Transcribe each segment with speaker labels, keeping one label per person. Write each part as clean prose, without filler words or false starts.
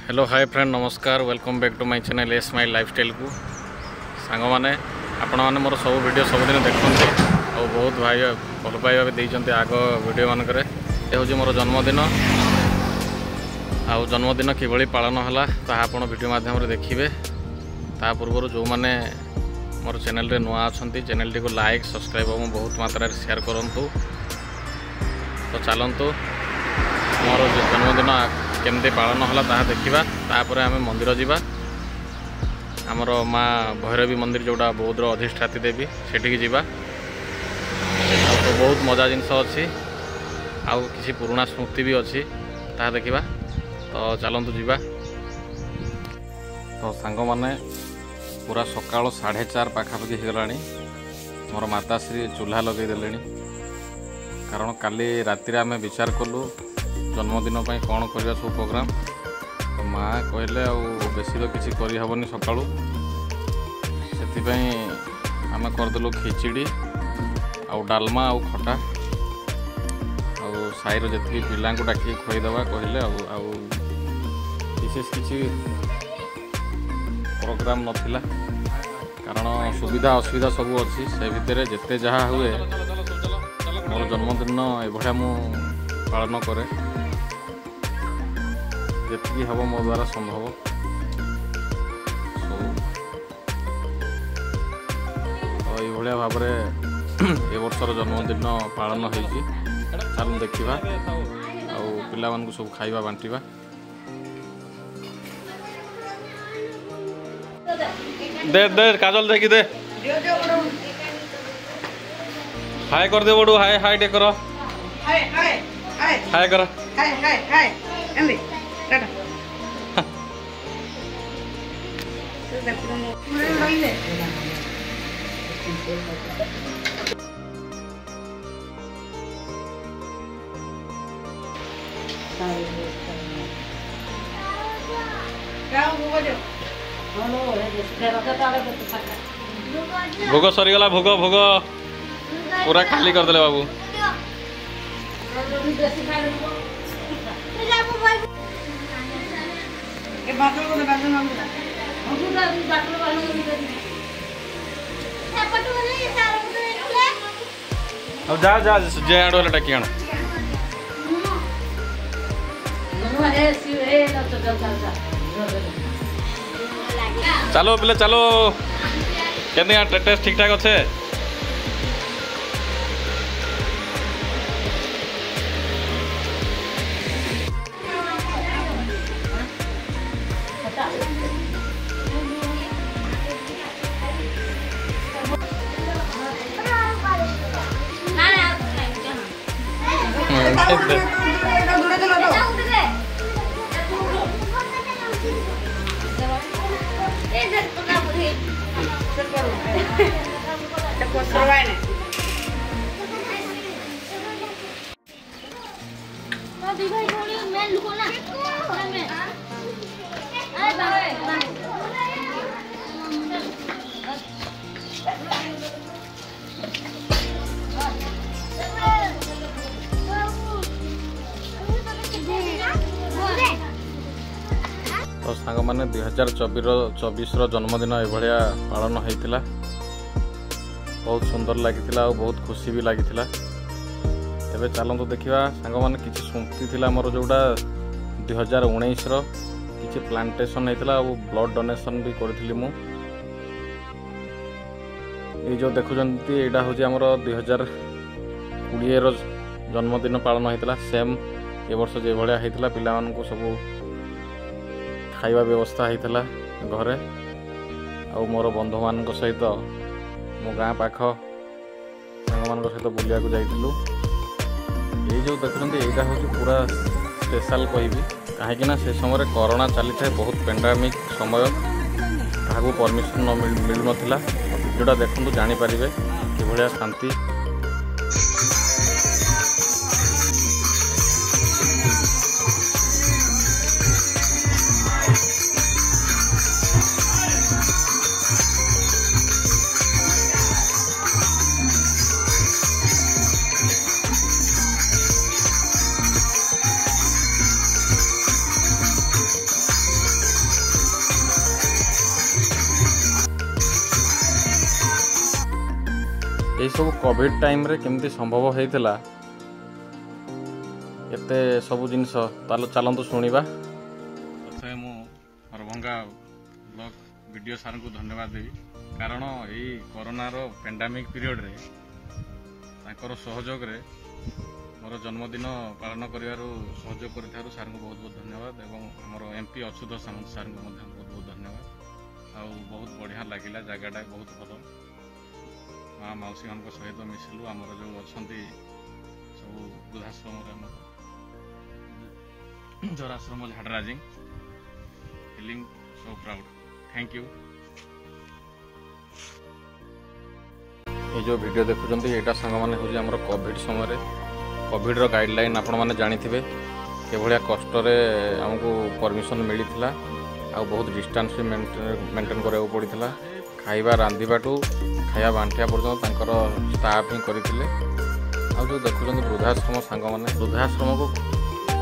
Speaker 1: Hello hi friend नमस्कार welcome back to my channel as my lifestyle को song मैंने आपण मैंने मोर सब वीडियो सबुदिन देखते और बहुत भाई भल पाइबा भी देते आग वीडियो मानक हूँ मोर जन्मदिन आउ जन्मदिन किभली पालन है ताहा वीडियो माध्यम देखिए ता पूर्व जो मैंने मोर चैनल रे नुआ अच्छा चैनल को लाइक सब्सक्राइब और बहुत मात्रा शेयर करूँ। तो चलतु मोर जन्मदिन केमती पालन है ताहा देखा तापर आम मंदिर जावा आमर माँ भैरवी मंदिर जोड़ा बौद्धर अधिष्ठात्री देवी सेठी जावा तो बहुत मजा जिनस अच्छी आउ किसी पुराना स्मृति भी अच्छी ताहा देखा तो चलतु जावा। तो सांग माने पूरा सकाल 4:30 पाखापाखि होगला मोर माताश्री चूल्हा लगे देले कारण काली राति आम विचार कलु जन्मदिन कौन करवा सब प्रोग्राम तो माँ कहले बेसी तो किसी करहबनी सका से आम करदेलु खिचड़ी आउ डालमा आउ खटा आउ साईर जी पिला डाक खुईदवा कहले विशेष किसी प्रोग्राम नथिला कारण सुविधा असुविधा सब अच्छी से भितर जिते जहाँ हुए मोर जन्मदिन एभलिया मु पालन करे जी हम मो द्वारा संभव तो ये भाव ए वर्षर जन्मदिन पालन हो चल देखा पिला मानू सब खाइबा बांटिबा। दे दे काजल देखी दे हाय कर दे बड़ू हाय हाय डेकर हाय हाय हाय हाय कर हाय हाय हाय एंदी टाटा तो पूरा रहिले भोग सरीगला भोग भोग पूरा खाली करदे बाबू अब जा जा जे आड़ वाला टाकी आण चलो पिले चलो कहते टेस्ट ठीक ठाक अच्छे तो सांग मैंने 2024 जन्मदिन एभलिया पालन होता बहुत सुंदर लगी बहुत खुशी भी लगी तेरे चलतु देखा सांग मैंने किसी स्मृति थी मोर जोड़ा 2019 किसी प्लांटेशन होता ब्लड डोनेशन भी करी मु ये जो देखुंत यहाँ हूँ आमर 2020 जन्मदिन पालन होता सेम ए वर्ष जो भाया होता पिला सब खाइबा व्यवस्था होता घरे आ मोर बंधु मान सहित मो गाँ पाख सांग मान सहित बुलिया जाइलु ये जो देखते यहाँ हूँ पूरा स्पेशल कहबी कहीं से समय कोरोना चली था बहुत पेंडेमिक समय क्या परमिशन मिलू ना जोड़ा देखु जानीपर कि शांति ये सब कोविड टाइम रे केमती संभव होइतिला एते सब जिनस चलतु शुणा। प्रथम मु हरभंगा ब्लॉग वीडियो सार को धन्यवाद देवी कारण यही कोरोनार पेंडेमिक पीरियड रे ताकर सहयोग रे मोर जन्मदिन पालन करिवारु सहयोग करिथारु सार को बहुत बहुत धन्यवाद एवं हमर एमपी अच्युत सामंत सार को बहुत बहुत धन्यवाद। आ बहुत बढ़िया लगिला जगहटा बहुत भल माँ मौसी मान सहित मिसिलु आमर जो अच्छा सब वृद्धाश्रम जराश्रम झाडराजी feeling so proud thank you. ये जो वीडियो देखुं यहाँ सांग मैंने हूँ आम कोविड समय कोविड गाइडलाइन आपण मैंने जानी थे के कष्ट आमको परमिशन मिलता आ बहुत डिस्टेंस भी मेंटेन करा पड़ा खाइबा रांधिबाटू खाया बांटिया पर्यटन स्टाफ ही करते। आ जो देखुं वृद्धाश्रम सांग मैंने वृद्धाश्रम को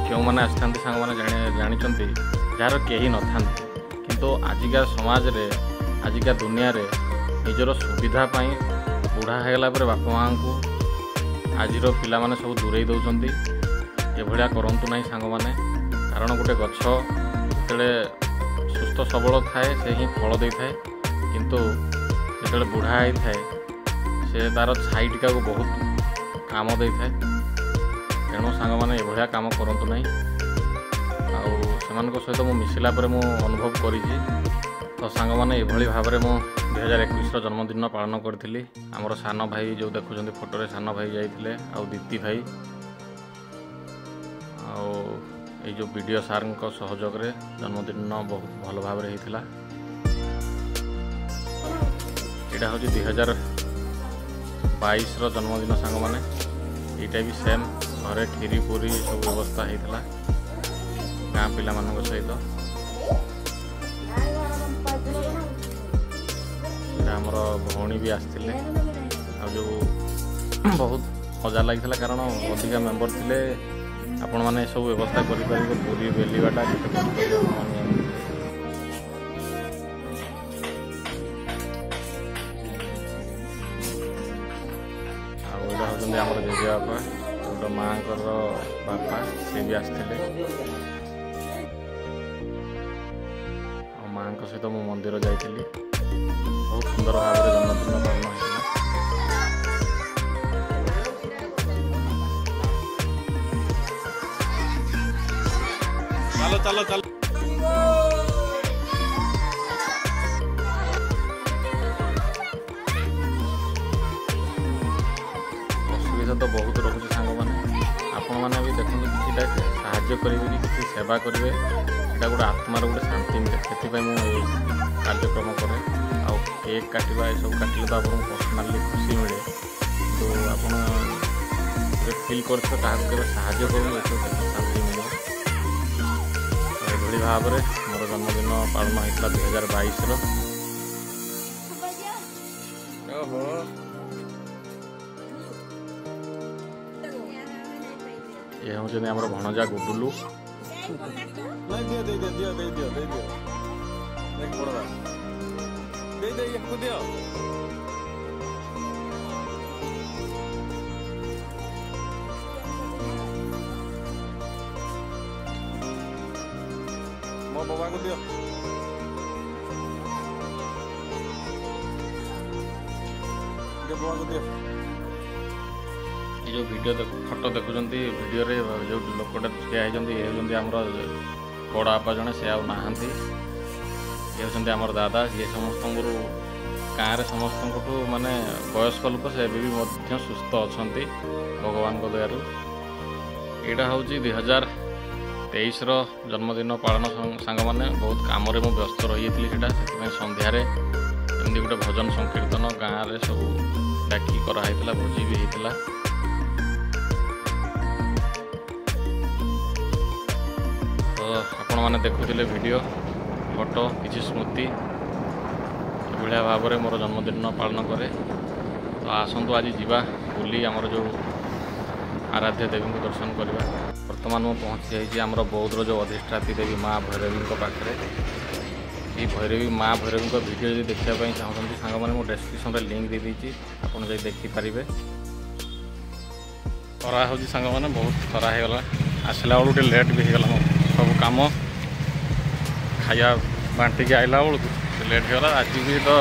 Speaker 1: क्यों मैंने आसता सांग मैंने जानी जार कहीं न था किंतु आजिका समाज रे आजिका दुनिया रे निजर सुविधा बुढ़ा होगला बापा माँ को आज पिला माने सब दूरे दौरान एभलिया करंतु नहीं सांग माने कारण गोटे गछ जिते सुस्थ सबल थाए से ही फल दे थाए किंतु जिते बुढ़ा होता है से तार छाई टीका को बहुत काम दे थाए तेणु सांग मैंने एभलिया काम करंतु नहीं। आउ सहित मु मिसिला परे मु अनुभव करी तो सांग मैंने एभली भाव में मु 2021 जन्मदिन पालन करी। आमर सान भाई जो देखुं फोटो सान भाई जाइए आउ दीप्ति भाई आई जो वीडियो सार सहयोग रे जन्मदिन बहुत भल भाव होता। यहाँ हूँ 2022 जन्मदिन सांग मैंने यहाँ भी सेम घरे खीरी पूरी सब व्यवस्था होता गाँ पिला मान सहित आमर भौणी भी आसते जो बहुत मजा लगी कारण अधिका मेम्बर थे आपण मैंने सब व्यवस्था करेंगे पूरी बेलवाटा आम जेजेबापा गोटे माँ बापा सी भी आसते माँ सहित मु मंदिर जाइली बहुत सुंदर भाव में जन्मदिन पालन होता। चलो चलो चलो असुविधा तो बहुत रोचे सांग मैंने आपण मैंने भी देखते किसी साहाय्य करेंगे किसी सेवा करेंगे यहाँ गोटे आत्मार गोटे शांति मिले से मुझे कार्यक्रम करे आ केक काटा ये सब काटिले तो आपको पर्सनाली खुशी मिले तो आप फिल कर साहाय्य करेंगे शांति मिले ये भाव में मोर जन्मदिन पालन होता 2022 ये हूँ आम भणजा गुडुलू
Speaker 2: मो बाबा को दियो बाबा को दियो।
Speaker 1: ये जो वीडियो फोटो देखुं वीडियो रे जो लोकटा ठिया होती आमर बड़ बापा जड़े से आउ नहांती ये होती आमर दादा ये समस्त गाँव समस्त माने वयस्क लोक से भी सुस्थ अच्छा भगवान दयारू। यहाँ हूँ 2023 जन्मदिन पालन सांग मैंने बहुत काम व्यस्त रही थी से सन्धार एमती गोटे भजन संकीर्तन गाँव में सब डाकी कराई भोजी भी होता। तो आपण मैंने देखुले वीडियो फोटो किसी स्मृति भाया भाव में मोर जन्मदिन पालन करे। तो आसतु आज जीवा बुली आमर जो आराध्य देवी को दर्शन करवा। वर्तमान मुझे पहुँची जाइए आमर बौद्धर जो अधिष्ठात्री देवी माँ भैरवी पाखे ये भैरवी माँ भैरवी वीडियो जो देखापी चाहते सांग मैंने मुझे डेस्क्रिप्शन में लिंक दे देती आपड़ जा देखिपारे। खरा हो सांग मैंने बहुत खरा हो गला आसला बेलू लेट भी होगा सब कम खाया बांटिकी आइला बेलू लेट होगा। आज भी तो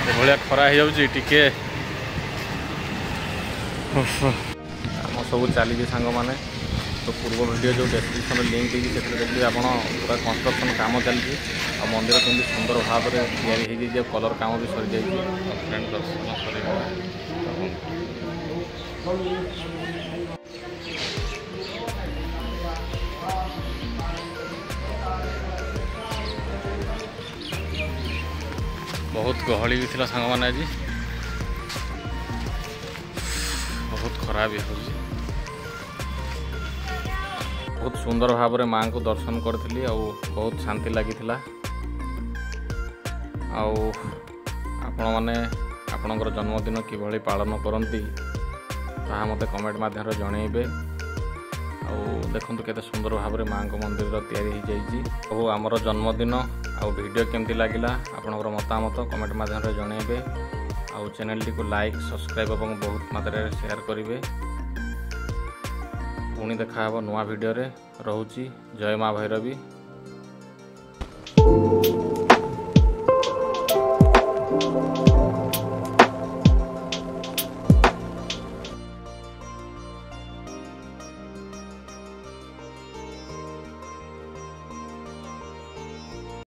Speaker 1: भाया खरा हो टे आम सब चली सांग मैंने तो पूर्व वीडियो जो डेस्क्रिप्शन में लिंक देगी से देखिए आप पूरा कंस्ट्रक्शन काम चलती आ मंदिर केमती सुंदर भाव में या कलर काम भी सरी जाइए। फ्रेंड दर्शन सर बहुत गहली भी थी सांग मैंने आज बहुत खरा भी हो बहुत सुंदर भाव में माँ को दर्शन करी बहुत शांति लगी आपण मैंने आपणकर जन्मदिन किभली पालन करती मत कमेंट माध्यम जनइबे। देखु केते सुंदर भाव में माँ को मंदिर तैयारी हो आमर जन्मदिन वीडियो केमती लगिला आपणकर मतामत कमेंट माध्यम जनइबे। चैनल टी को लाइक सब्सक्राइब और बहुत मात्रा शेयर करेंगे। पुणी देखा नुआ वीडियो रे। रहुची जय माँ भैरवी।